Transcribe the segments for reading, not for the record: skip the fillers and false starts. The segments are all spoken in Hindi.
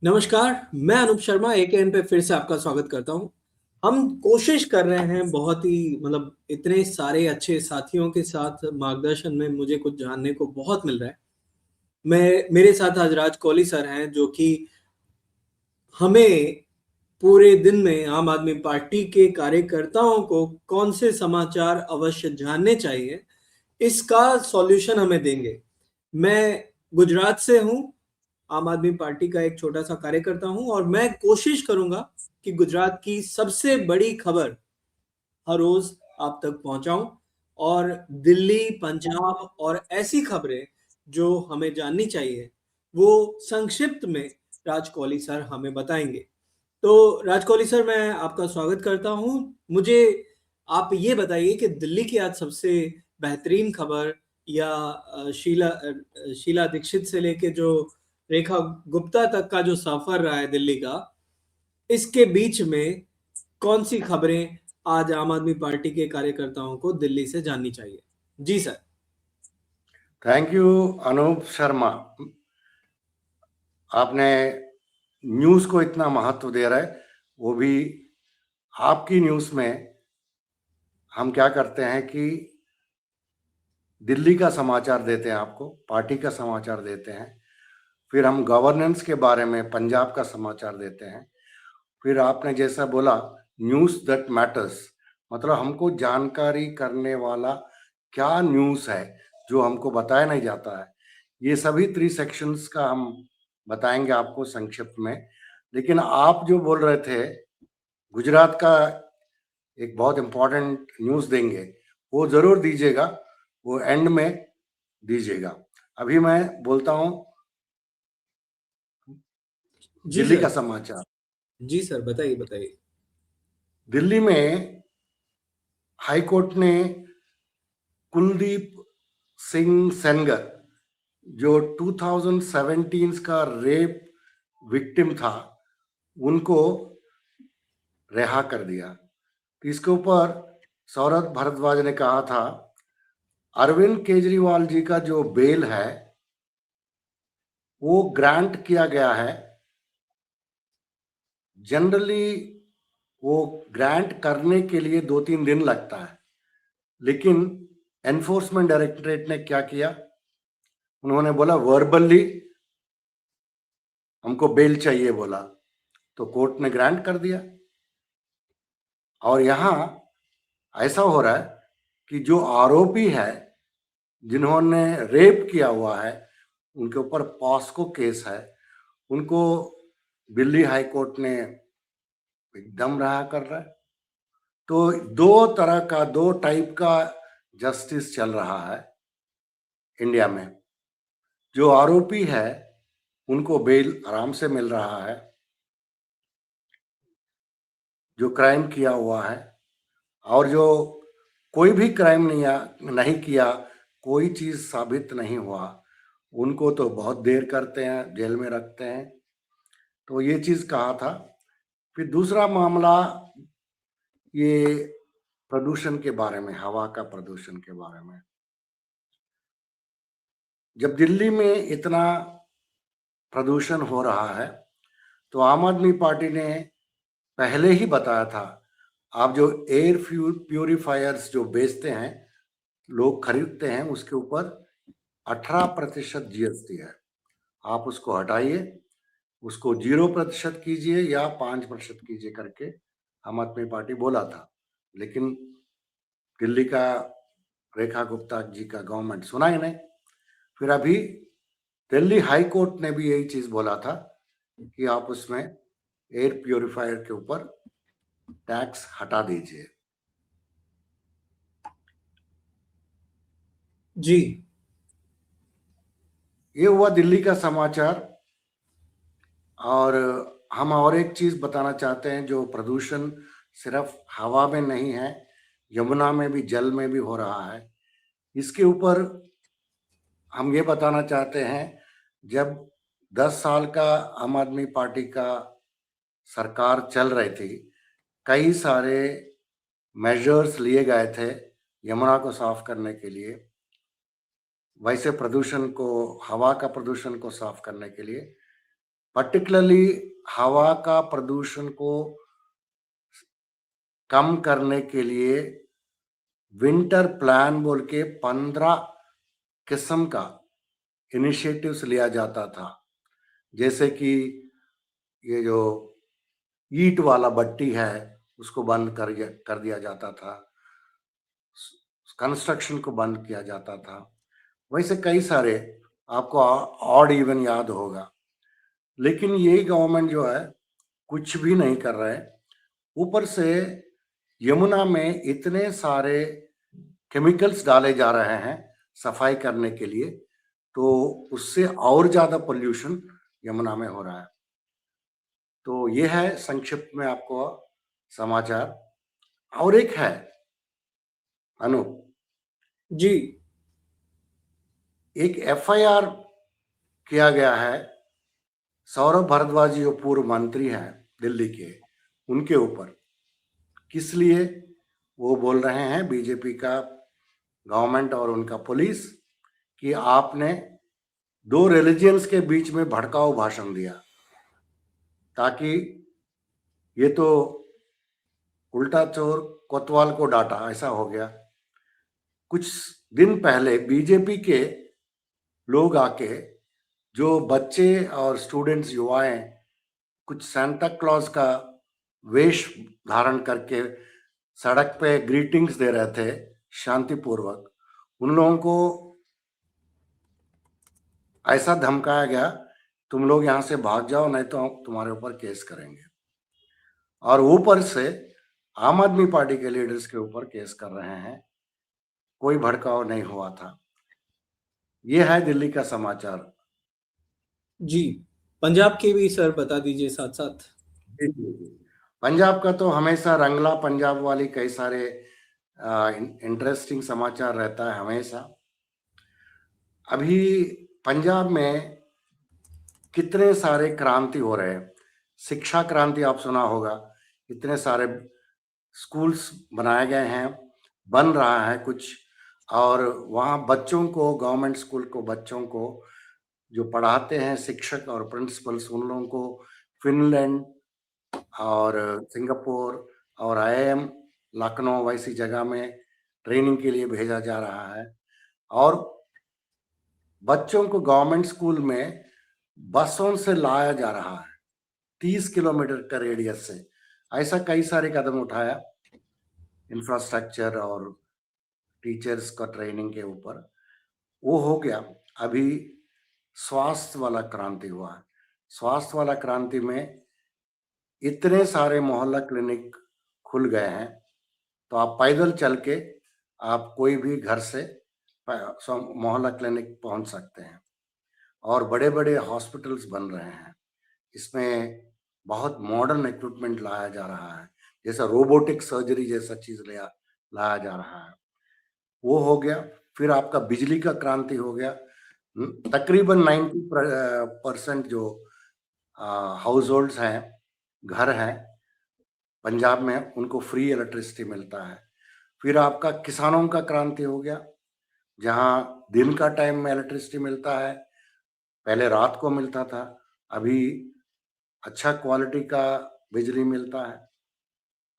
नमस्कार, मैं अनूप शर्मा एकेएन पे फिर से आपका स्वागत करता हूँ। हम कोशिश कर रहे हैं बहुत ही इतने सारे अच्छे साथियों के साथ मार्गदर्शन में मुझे कुछ जानने को बहुत मिल रहा है। मेरे साथ आज राज कोहली सर हैं जो कि हमें पूरे दिन में आम आदमी पार्टी के कार्यकर्ताओं को कौन से समाचार अवश्य जानने चाहिए, इसका सॉल्यूशन हमें देंगे। मैं गुजरात से हूँ, आम आदमी पार्टी का एक छोटा सा कार्यकर्ता हूं और मैं कोशिश करूंगा कि गुजरात की सबसे बड़ी खबर हर रोज आप तक पहुंचाऊं और दिल्ली, पंजाब और ऐसी खबरें जो हमें जाननी चाहिए वो संक्षिप्त में राज कोहली सर हमें बताएंगे। तो राज कोहली सर, मैं आपका स्वागत करता हूं। मुझे आप ये बताइए कि दिल्ली की आज सबसे बेहतरीन खबर या शीला दीक्षित से लेके जो रेखा गुप्ता तक का जो सफर रहा है दिल्ली का, इसके बीच में कौन सी खबरें आज आम आदमी पार्टी के कार्यकर्ताओं को दिल्ली से जाननी चाहिए? जी sir. Thank you Anoop Sharma. आपने न्यूज़ को इतना महत्व दे रहे, वो भी आपकी न्यूज़ में। हम क्या करते हैं कि दिल्ली का समाचार देते हैं, आपको पार्टी का समाचार देते हैं, फिर हम गवर्नेंस के बारे में पंजाब का समाचार देते हैं, फिर आपने जैसा बोला न्यूज़ दैट मैटर्स, मतलब हमको जानकारी करने वाला क्या न्यूज़ है जो हमको बताया नहीं जाता है। ये सभी 3 सेक्शंस का हम बताएंगे आपको संक्षिप्त में। लेकिन आप जो बोल रहे थे गुजरात का एक बहुत इम्पोर्टेंट न्यूज़ देंगे, वो ज़रूर दीजिएगा, वो एंड में दीजिएगा। अभी मैं बोलता हूँ जी दिल्ली सर। का समाचार। जी सर, बताइए बताइए। दिल्ली में हाई कोर्ट ने कुलदीप सिंह सेंगर, जो 2017 का रेप विक्टिम था, उनको रिहा कर दिया। इसके ऊपर सौरभ भारद्वाज ने कहा था अरविंद केजरीवाल जी का जो बेल है वो ग्रांट किया गया है। जनरली वो ग्रांट करने के लिए 2-3 दिन लगता है, लेकिन एनफोर्समेंट डायरेक्टरेट ने क्या किया, उन्होंने बोला वर्बली हमको बेल चाहिए बोला, तो कोर्ट ने ग्रांट कर दिया। और यहाँ ऐसा हो रहा है कि जो आरोपी है जिन्होंने रेप किया हुआ है, उनके ऊपर पॉस्को केस है, उनको दिल्ली हाई कोर्ट ने एकदम रहा कर रहा है। तो दो तरह का, दो टाइप का जस्टिस चल रहा है इंडिया में। जो आरोपी है उनको बेल आराम से मिल रहा है, जो क्राइम किया हुआ है, और जो कोई भी क्राइम नहीं किया, कोई चीज साबित नहीं हुआ, उनको तो बहुत देर करते हैं, जेल में रखते हैं। तो ये चीज कहा था। फिर दूसरा मामला ये प्रदूषण के बारे में, हवा का प्रदूषण के बारे में। जब दिल्ली में इतना प्रदूषण हो रहा है तो आम आदमी पार्टी ने पहले ही बताया था, आप जो एयर प्यूरिफायर्स जो बेचते हैं, लोग खरीदते हैं, उसके ऊपर 18% जीएसटी है। आप उसको हटाइए, उसको 0% कीजिए या 5% कीजिए करके आम आदमी पार्टी बोला था। लेकिन दिल्ली का रेखा गुप्ता जी का गवर्नमेंट सुना ही नहीं। फिर अभी दिल्ली हाई कोर्ट ने भी यही चीज बोला था कि आप उसमें एयर प्योरीफायर के ऊपर टैक्स हटा दीजिए। जी। ये हुआ दिल्ली का समाचार। और हम और एक चीज बताना चाहते हैं, जो प्रदूषण सिर्फ हवा में नहीं है, यमुना में भी, जल में भी हो रहा है। इसके ऊपर हम ये बताना चाहते हैं, जब 10 साल का आम आदमी पार्टी का सरकार चल रही थी, कई सारे मेजर्स लिए गए थे यमुना को साफ करने के लिए, वैसे प्रदूषण को, हवा का प्रदूषण को साफ करने के लिए। पर्टिकुलरली हवा का प्रदूषण को कम करने के लिए विंटर प्लान बोल के 15 किस्म का इनिशिएटिव्स लिया जाता था। जैसे कि ये जो ईंट वाला भट्टी है उसको बंद कर दिया जाता था, कंस्ट्रक्शन को बंद किया जाता था। वैसे कई सारे आपको ऑड इवन याद होगा। लेकिन ये गवर्नमेंट जो है कुछ भी नहीं कर रहा है। ऊपर से यमुना में इतने सारे केमिकल्स डाले जा रहे हैं सफाई करने के लिए, तो उससे और ज्यादा पोल्यूशन यमुना में हो रहा है। तो ये है संक्षिप्त में आपको समाचार। और एक है अनु, जी, एक एफआईआर किया गया है सौरभ भारद्वाज जो पूर्व मंत्री हैं दिल्ली के, उनके ऊपर। किस लिए? वो बोल रहे हैं बीजेपी का गवर्नमेंट और उनका पुलिस कि आपने 2 रिलीजियंस के बीच में भड़काऊ भाषण दिया, ताकि ये तो उल्टा चोर कोतवाल को डांटा ऐसा हो गया। कुछ दिन पहले बीजेपी के लोग आके जो बच्चे और स्टूडेंट्स युवाएं कुछ सांता क्लॉज का वेश धारण करके सड़क पे ग्रीटिंग्स दे रहे थे शांतिपूर्वक, उन लोगों को ऐसा धमकाया गया, तुम लोग यहाँ से भाग जाओ नहीं तो हम तुम्हारे ऊपर केस करेंगे। और ऊपर से आम आदमी पार्टी के लीडर्स के ऊपर केस कर रहे हैं। कोई भड़काव नहीं हुआ था। ये है दिल्ली का समाचार। जी, पंजाब के भी सर बता दीजिए साथ साथ। पंजाब का तो हमेशा रंगला पंजाब वाली कई सारे इंटरेस्टिंग समाचार रहता है हमेशा। अभी पंजाब में कितने सारे क्रांति हो रहे हैं। शिक्षा क्रांति आप सुना होगा, इतने सारे स्कूल्स बनाए गए हैं, बन रहा है कुछ। और वहाँ बच्चों को, गवर्नमेंट स्कूल को बच्चों को जो पढ़ाते हैं शिक्षक और प्रिंसिपल्स, उन लोगों को फिनलैंड और सिंगापुर और आईआईएम लखनऊ वैसी जगह में ट्रेनिंग के लिए भेजा जा रहा है। और बच्चों को गवर्नमेंट स्कूल में बसों से लाया जा रहा है 30 किलोमीटर का रेडियस से। ऐसा कई सारे कदम उठाया इंफ्रास्ट्रक्चर और टीचर्स का ट्रेनिंग के ऊपर। वो हो गया। अभी स्वास्थ्य वाला क्रांति हुआ है। स्वास्थ्य वाला क्रांति में इतने सारे मोहल्ला क्लिनिक खुल गए हैं, तो आप पैदल चल के आप कोई भी घर से मोहल्ला क्लिनिक पहुंच सकते हैं। और बड़े बड़े हॉस्पिटल्स बन रहे हैं। इसमें बहुत मॉडर्न इक्विपमेंट लाया जा रहा है, जैसा रोबोटिक सर्जरी जैसा चीज लाया जा रहा है। वो हो गया। फिर आपका बिजली का क्रांति हो गया। तकरीबन 90% जो हाउस होल्ड्स हैं, घर हैं पंजाब में, उनको फ्री इलेक्ट्रिसिटी मिलता है। फिर आपका किसानों का क्रांति हो गया, जहां दिन का टाइम में इलेक्ट्रिसिटी मिलता है। पहले रात को मिलता था, अभी अच्छा क्वालिटी का बिजली मिलता है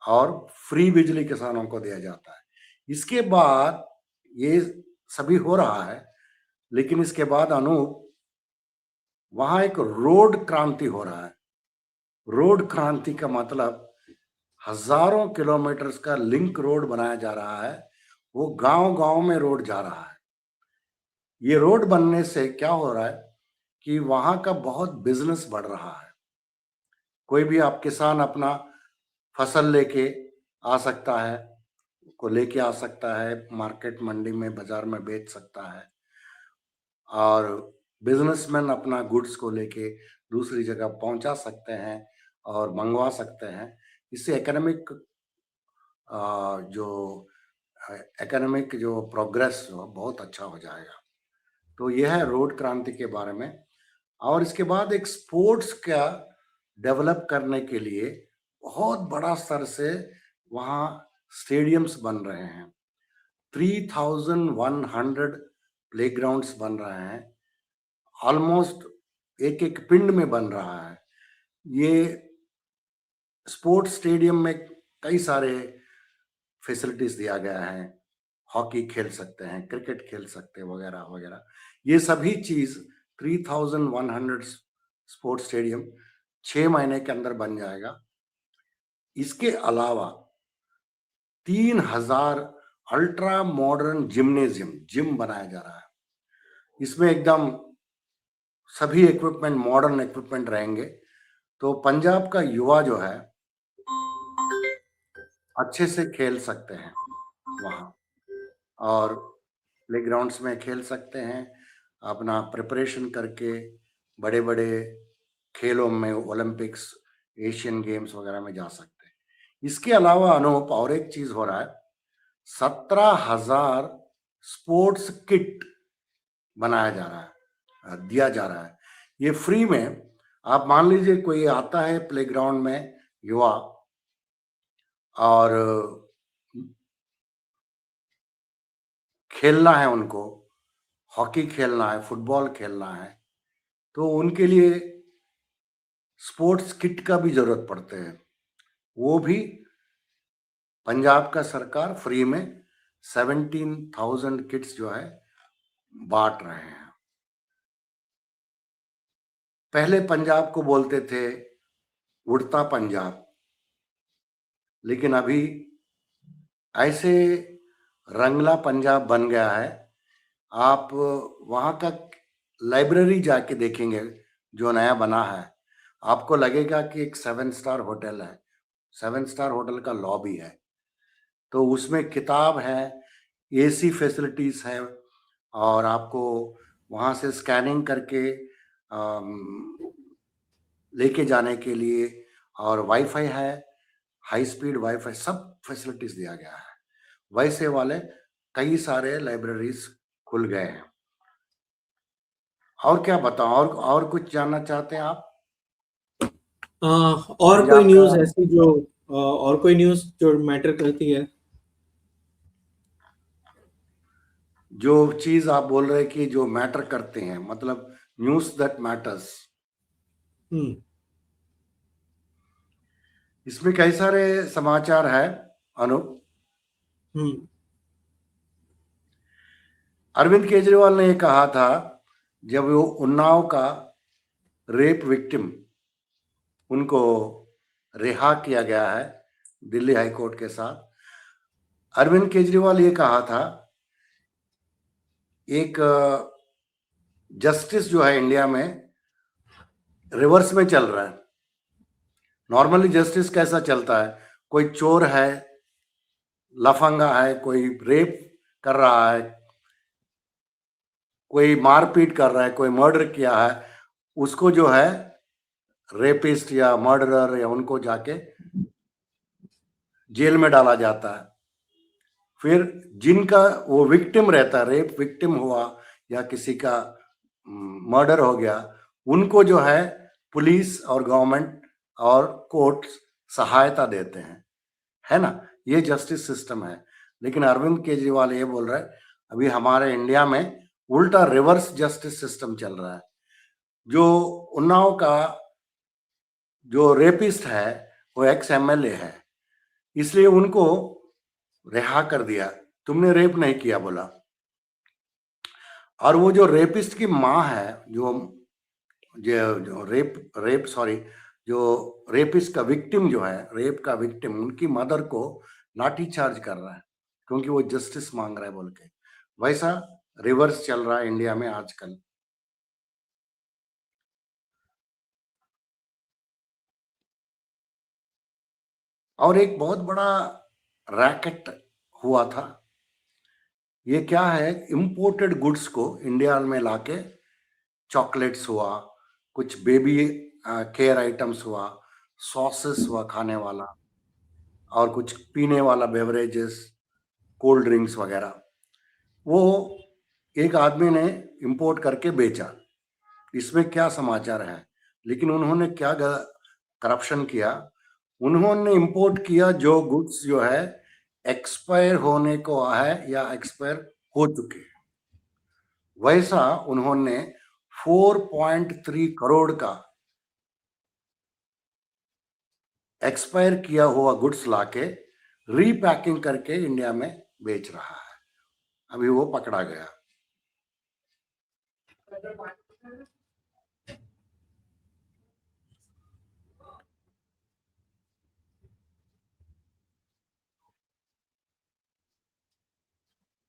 और फ्री बिजली किसानों को दिया जाता है। इसके बाद ये सभी हो रहा है, लेकिन इसके बाद वहां एक रोड क्रांति हो रहा है। रोड क्रांति का मतलब हजारों किलोमीटर का लिंक रोड बनाया जा रहा है। वो गांव गांव में रोड जा रहा है। ये रोड बनने से क्या हो रहा है कि वहां का बहुत बिजनेस बढ़ रहा है। कोई भी आप किसान अपना फसल लेके आ सकता है, लेके आ सकता है, मार्केट मंडी में बाजार में बेच सकता है। और बिजनेसमैन अपना गुड्स को लेके दूसरी जगह पहुंचा सकते हैं और मंगवा सकते हैं। इससे एकेडमिक जो प्रोग्रेस बहुत अच्छा हो जाएगा। तो यह है रोड क्रांति के बारे में। और इसके बाद एक स्पोर्ट्स का डेवलप करने के लिए बहुत बड़ा स्तर से वहाँ स्टेडियम्स बन रहे हैं। 3100 प्लेग्राउंड्स बन रहे हैं। ऑलमोस्ट एक एक पिंड में बन रहा है। ये स्पोर्ट्स स्टेडियम में कई सारे फैसिलिटीज दिया गया है, हॉकी खेल सकते हैं, क्रिकेट खेल सकते हैं, वगैरह वगैरह। ये सभी चीज 3100 स्पोर्ट्स स्टेडियम 6 महीने के अंदर बन जाएगा। इसके अलावा 3000 अल्ट्रा मॉडर्न जिम बनाया जा रहा है। इसमें एकदम सभी इक्विपमेंट, मॉडर्न इक्विपमेंट रहेंगे। तो पंजाब का युवा जो है अच्छे से खेल सकते हैं वहाँ, और प्लेग्राउंड्स में खेल सकते हैं, अपना प्रिपरेशन करके बड़े बड़े खेलों में, ओलंपिक्स, एशियन गेम्स वगैरह में जा सकते हैं। इसके अलावा अनूप और एक चीज हो रहा है, 17,000 स्पोर्ट्स किट बनाया जा रहा है, दिया जा रहा है। ये फ्री में। आप मान लीजिए कोई आता है प्लेग्राउंड में युवा, और खेलना है उनको, हॉकी खेलना है, फुटबॉल खेलना है, तो उनके लिए स्पोर्ट्स किट का भी जरूरत पड़ते हैं। वो भी पंजाब का सरकार फ्री में 17,000 किट्स जो है बांट रहे हैं। पहले पंजाब को बोलते थे उड़ता पंजाब, लेकिन अभी ऐसे रंगला पंजाब बन गया है। आप वहां का लाइब्रेरी जाके देखेंगे जो नया बना है, आपको लगेगा कि एक 7 स्टार होटल है। 7 स्टार होटल का लॉबी है, तो उसमें किताब है, एसी फैसिलिटीज है, और आपको वहां से स्कैनिंग करके लेके जाने के लिए, और वाईफाई है, हाई स्पीड वाईफाई, सब फैसिलिटीज दिया गया है। वैसे वाले कई सारे लाइब्रेरीज खुल गए हैं। और क्या बताऊं, और कुछ जानना चाहते हैं आप? और कोई पंजाब न्यूज़ का ऐसी जो और कोई न्यूज़ जो मैटर करती है? जो चीज आप बोल रहे हैं कि जो मैटर करते हैं, मतलब न्यूज दैट मैटर्स, हम्म। इसमें कई सारे समाचार है अनूप। हम्म। अरविंद केजरीवाल ने कहा था, जब वो उन्नाव का रेप विक्टिम, उनको रिहा किया गया है दिल्ली हाई कोर्ट के साथ, अरविंद केजरीवाल ये कहा था, एक जस्टिस जो है इंडिया में रिवर्स में चल रहा है। नॉर्मली जस्टिस कैसा चलता है, कोई चोर है, लफंगा है, कोई रेप कर रहा है, कोई मारपीट कर रहा है, कोई मर्डर किया है, उसको जो है रेपिस्ट या मर्डरर या उनको जाके जेल में डाला जाता है। फिर जिनका वो विक्टिम रहता है, रेप विक्टिम हुआ या किसी का मर्डर हो गया, उनको जो है पुलिस और गवर्नमेंट और कोर्ट सहायता देते हैं, है ना। ये जस्टिस सिस्टम है। लेकिन अरविंद केजरीवाल ये बोल रहा है, अभी हमारे इंडिया में उल्टा रिवर्स जस्टिस सिस्टम चल रहा है। जो उन्नाव का जो रेपिस्ट है वो एक्स एमएलए है, इसलिए उनको रिहा कर दिया, तुमने रेप नहीं किया बोला। और वो जो रेपिस्ट की माँ है, जो रेपिस्ट का विक्टिम जो है, रेप का विक्टिम, उनकी मदर को लाठी चार्ज कर रहा है क्योंकि वो जस्टिस मांग रहा है बोल के। वैसा रिवर्स चल रहा है इंडिया में आजकल। और एक बहुत बड़ा रैकेट हुआ था। ये क्या है, इंपोर्टेड गुड्स को इंडिया में लाके, चॉकलेट्स हुआ, कुछ बेबी केयर आइटम्स हुआ, सॉसेस हुआ खाने वाला, और कुछ पीने वाला बेवरेजेस, कोल्ड ड्रिंक्स वगैरह, वो एक आदमी ने इंपोर्ट करके बेचा। इसमें क्या समाचार है, लेकिन उन्होंने क्या करप्शन किया, उन्होंने इंपोर्ट किया जो गुड्स जो है एक्सपायर होने को है या एक्सपायर हो चुके हैं, वैसा उन्होंने 4.3 करोड़ का एक्सपायर किया हुआ गुड्स लाके रीपैकिंग करके इंडिया में बेच रहा है। अभी वो पकड़ा गया।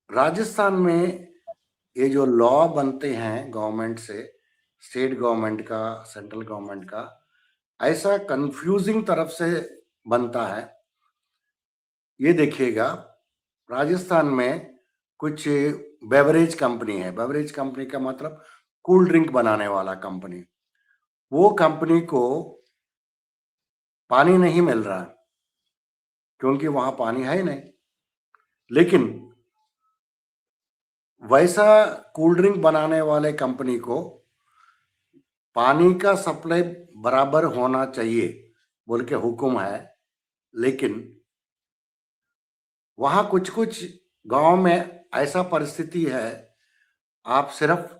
राजस्थान में ये जो लॉ बनते हैं गवर्नमेंट से, स्टेट गवर्नमेंट का, सेंट्रल गवर्नमेंट का, ऐसा कंफ्यूजिंग तरफ से बनता है। ये देखिएगा, राजस्थान में कुछ बेवरेज कंपनी है। बेवरेज कंपनी का मतलब कूल ड्रिंक बनाने वाला कंपनी। वो कंपनी को पानी नहीं मिल रहा क्योंकि वहां पानी है ही नहीं। लेकिन वैसा कूल ड्रिंक बनाने वाले कंपनी को पानी का सप्लाई बराबर होना चाहिए बोल के हुक्म है। लेकिन वहां कुछ कुछ गांव में ऐसा परिस्थिति है, आप सिर्फ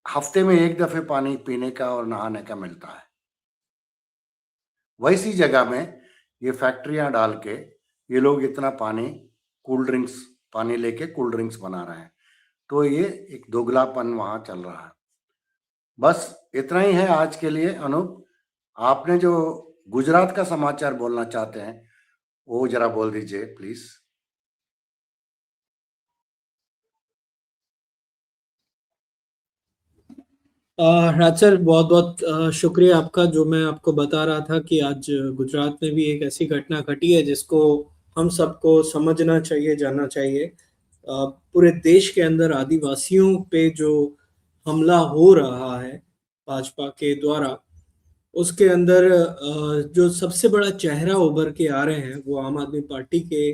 हफ्ते में एक दफे पानी पीने का और नहाने का मिलता है। वैसी जगह में ये फैक्ट्रियां डाल के ये लोग इतना पानी कूल ड्रिंक्स पानी लेके कूल ड्रिंक्स बना रहे हैं। तो ये एक दोगलापन वहां चल रहा है। बस इतना ही है आज के लिए। अनूप, आपने जो गुजरात का समाचार बोलना चाहते हैं वो जरा बोल दीजिए प्लीज। राज सर, बहुत बहुत शुक्रिया आपका। जो मैं आपको बता रहा था कि आज गुजरात में भी एक ऐसी घटना घटी है जिसको हम सबको समझना चाहिए, जानना चाहिए। पूरे देश के अंदर आदिवासियों पे जो हमला हो रहा है भाजपा के द्वारा, उसके अंदर जो सबसे बड़ा चेहरा उभर के आ रहे हैं वो आम आदमी पार्टी के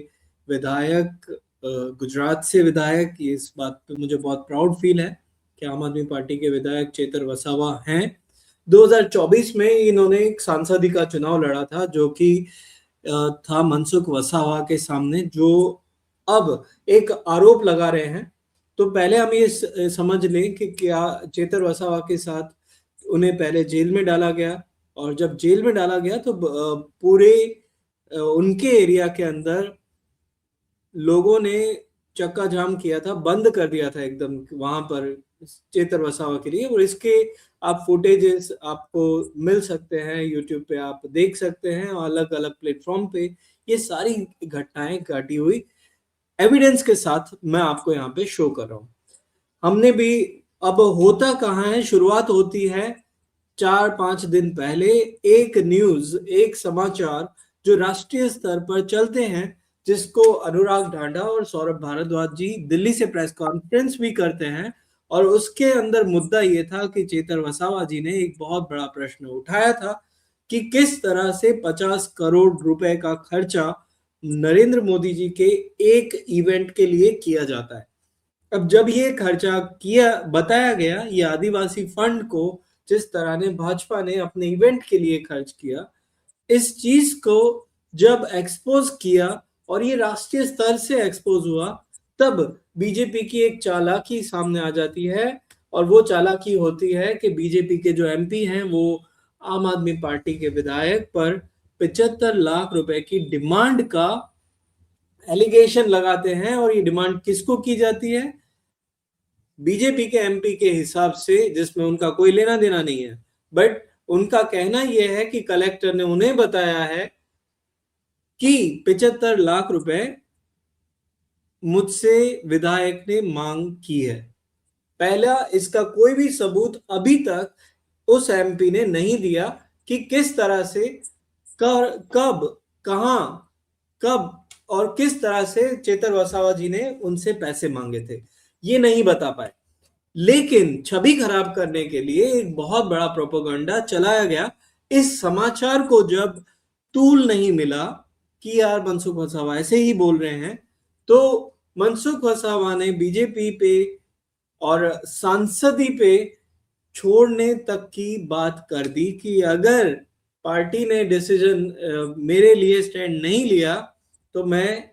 विधायक, गुजरात से विधायक। इस बात पे मुझे बहुत प्राउड फील है कि आम आदमी पार्टी के विधायक चेतर वसावा हैं। 2024 में इन्होंने एक सांसदी का चुनाव लड़ा था जो कि था मनसुख वसावा के सामने, जो अब एक आरोप लगा रहे हैं। तो पहले हम ये समझ लें कि क्या चेतर वसावा के साथ उन्हें पहले जेल में डाला गया, और जब जेल में डाला गया तो पूरे उनके एरिया के अंदर लोगों ने चक्का जाम किया था, बंद कर दिया था एकदम वहां पर चेतर वसावा के लिए। और इसके आप फुटेजेस आपको मिल सकते हैं, यूट्यूब पे आप देख सकते हैं, अलग अलग प्लेटफॉर्म पे ये सारी घटनाएं घटी हुई एविडेंस के साथ मैं आपको यहाँ पे शो कर रहा हूँ। हमने भी, अब होता कहाँ है, शुरुआत होती है 4-5 दिन पहले एक न्यूज, एक समाचार जो राष्ट्रीय स्तर पर चलते हैं, जिसको अनुराग ढांडा और सौरभ भारद्वाज जी दिल्ली से प्रेस कॉन्फ्रेंस भी करते हैं। और उसके अंदर मुद्दा ये था कि चेतर वसावा जी ने एक बहुत बड़ा प्रश्न उठाया था कि किस तरह से 50 करोड़ रुपए का खर्चा नरेंद्र मोदी जी के एक इवेंट के लिए किया जाता है। अब जब ये खर्चा किया बताया गया, ये आदिवासी फंड को जिस तरह ने भाजपा ने अपने इवेंट के लिए खर्च किया, इस चीज को जब एक्सपोज किया और ये राष्ट्रीय स्तर से एक्सपोज हुआ, तब बीजेपी की एक चालाकी सामने आ जाती है। और वो चालाकी होती है कि बीजेपी के जो एमपी हैं वो आम आदमी पार्टी के विधायक पर 75 लाख रुपए की डिमांड का एलिगेशन लगाते हैं। और ये डिमांड किसको की जाती है? बीजेपी के एमपी के हिसाब से, जिसमें उनका कोई लेना देना नहीं है। बट उनका कहना यह है कि कलेक्टर ने उन्हें बताया है कि 75 लाख रुपए मुझसे विधायक ने मांग की है। पहला, इसका कोई भी सबूत अभी तक उस एमपी ने नहीं दिया कि किस तरह से, कब, कहां, कब और किस तरह से चेतर वसावा जी ने उनसे पैसे मांगे थे, ये नहीं बता पाए। लेकिन छवि खराब करने के लिए एक बहुत बड़ा प्रोपेगेंडा चलाया गया। इस समाचार को जब तूल नहीं मिला कि यार मनसुख वसावा ऐसे ही बोल रहे हैं, तो मनसुख वसावा ने बीजेपी पे और सांसदी पे छोड़ने तक की बात कर दी कि अगर पार्टी ने डिसीजन मेरे लिए स्टैंड नहीं लिया तो मैं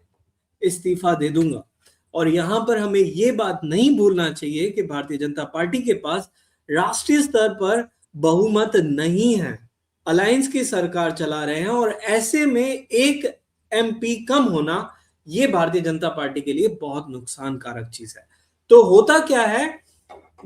इस्तीफा दे दूंगा। और यहां पर हमें ये बात नहीं भूलना चाहिए कि भारतीय जनता पार्टी के पास राष्ट्रीय स्तर पर बहुमत नहीं है, अलायंस की सरकार चला रहे हैं, और ऐसे में एक एमपी कम होना ये भारतीय जनता पार्टी के लिए बहुत नुकसानकारक चीज है। तो होता क्या है,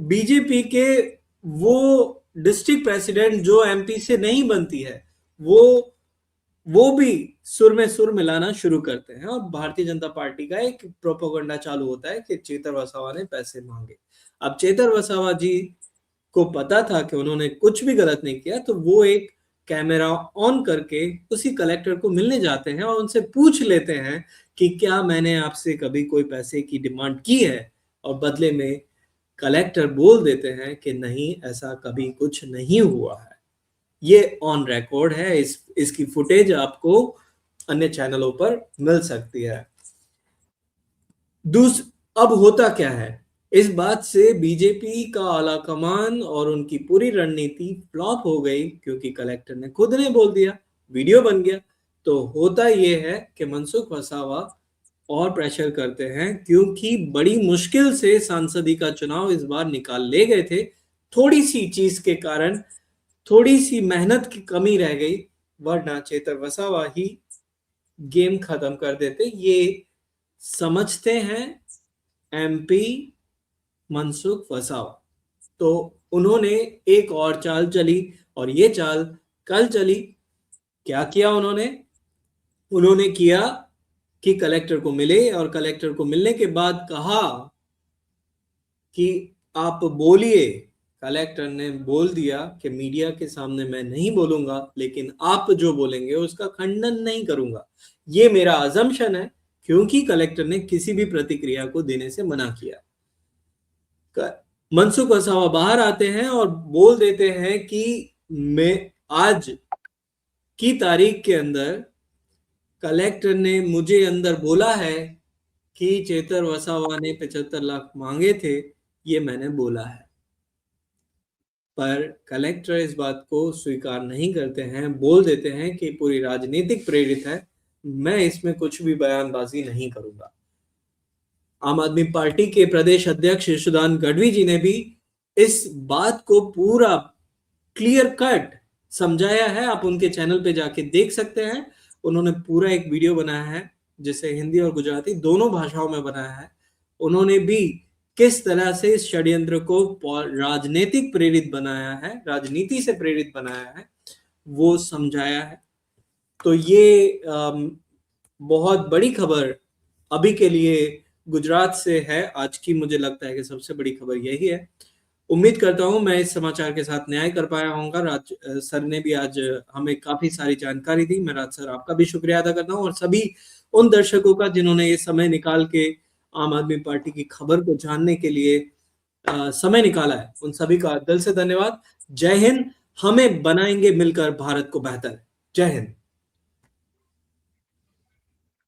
बीजेपी के वो डिस्ट्रिक्ट प्रेसिडेंट जो एमपी से नहीं बनती है, वो भी सुर में सुर मिलाना शुरू करते हैं, और भारतीय जनता पार्टी का एक प्रोपोगंडा चालू होता है कि चेतर वसावा ने पैसे मांगे। अब चेतर वसावा जी को पता था कि उन्होंने कुछ भी गलत नहीं किया, तो वो एक कैमरा ऑन करके उसी कलेक्टर को मिलने जाते हैं और उनसे पूछ लेते हैं कि क्या मैंने आपसे कभी कोई पैसे की डिमांड की है, और बदले में कलेक्टर बोल देते हैं कि नहीं, ऐसा कभी कुछ नहीं हुआ है। ये ऑन रिकॉर्ड है, इसकी फुटेज आपको अन्य चैनलों पर मिल सकती है। अब होता क्या है, इस बात से बीजेपी का आलाकमान और उनकी पूरी रणनीति फ्लॉप हो गई, क्योंकि कलेक्टर ने खुद ने बोल दिया, वीडियो बन गया। तो होता यह है कि मनसुख वसावा और प्रेशर करते हैं, क्योंकि बड़ी मुश्किल से सांसदी का चुनाव इस बार निकाल ले गए थे, थोड़ी सी चीज के कारण, थोड़ी सी मेहनत की कमी रह गई, वरना चेतर वसावा ही गेम खत्म कर देते। ये समझते हैं एमपी मनसुख वसावा। तो उन्होंने एक और चाल चली, और ये चाल कल चली। क्या किया उन्होंने किया कि कलेक्टर को मिले, और कलेक्टर को मिलने के बाद कहा कि आप बोलिए। कलेक्टर ने बोल दिया कि मीडिया के सामने मैं नहीं बोलूंगा, लेकिन आप जो बोलेंगे उसका खंडन नहीं करूंगा। ये मेरा अजम्पशन है, क्योंकि कलेक्टर ने किसी भी प्रतिक्रिया को देने से मना किया। मनसुख वसावा बाहर आते हैं और बोल देते हैं कि मैं आज की तारीख के अंदर कलेक्टर ने मुझे अंदर बोला है कि चेतर वसावा ने 75 लाख मांगे थे, ये मैंने बोला है। पर कलेक्टर इस बात को स्वीकार नहीं करते हैं, बोल देते हैं कि पूरी राजनीतिक प्रेरित है, मैं इसमें कुछ भी बयानबाजी नहीं करूंगा। आम आदमी पार्टी के प्रदेश अध्यक्ष यशोदान गढ़वी जी ने भी इस बात को पूरा क्लियर कट समझाया है, आप उनके चैनल पे जाके देख सकते हैं। उन्होंने पूरा एक वीडियो बनाया है, जिसे हिंदी और गुजराती दोनों भाषाओं में बनाया है। उन्होंने भी किस तरह से इस षड्यंत्र को राजनीतिक प्रेरित बनाया है, राजनीति से प्रेरित बनाया है, वो समझाया है। तो ये बहुत बड़ी खबर अभी के लिए गुजरात से है आज की। मुझे लगता है कि सबसे बड़ी खबर यही है। उम्मीद करता हूं मैं इस समाचार के साथ न्याय कर पाया होऊंगा। राज सर ने भी आज हमें काफी सारी जानकारी दी। मैं राज सर आपका भी शुक्रिया अदा करता हूं, और सभी उन दर्शकों का जिन्होंने ये समय निकाल के आम आदमी पार्टी की खबर को जानने के लिए समय निकाला है, उन सभी का दिल से धन्यवाद। जय हिंद। हमें बनाएंगे मिलकर भारत को बेहतर। जय हिंद।